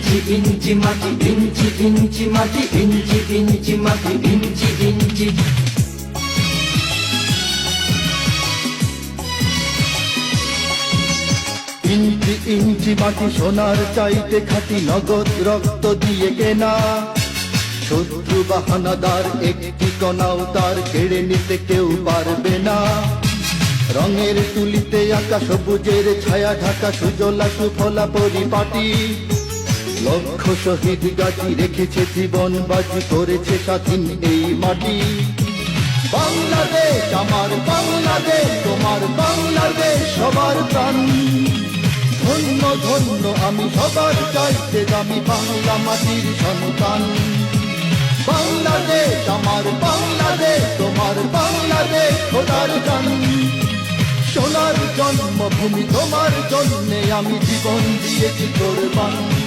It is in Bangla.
ইঞ্চি ইঞ্চি মাটি, ইঞ্চি ইঞ্চি মাটি, ইঞ্চি ইঞ্চি মাটি, ইঞ্চি ইঞ্চি। ইঞ্চি ইঞ্চি মাটি সোনার চাইতে খাঁটি, নগদ রক্ত দিয়ে কেনা। শত্রু বাহানাদার একটি কণাও তার কেড়ে নিতে কেউ পারবে না। রঙের তুলিতে আঁকা সবুজের ছায়া ঢাকা সুজলা সুফলা পরিপাটি। লক্ষ শহীদ গাজী রেখেছে জীবন বাজি, করেছে স্বাধীন এই মাটি। বাংলাদেশ আমার বাংলাদেশ, তোমার বাংলাদেশ সবার প্রাণ। ধন্য ধন্য আমি সবার চাইতে দামি বাংলা মাটির সন্তান। বাংলাদেশ আমার বাংলাদেশ, তোমার বাংলাদেশ খোদার গান। সোনার জন্মভূমি তোমার জন্যে আমি জীবন দিয়েছি কোরবান।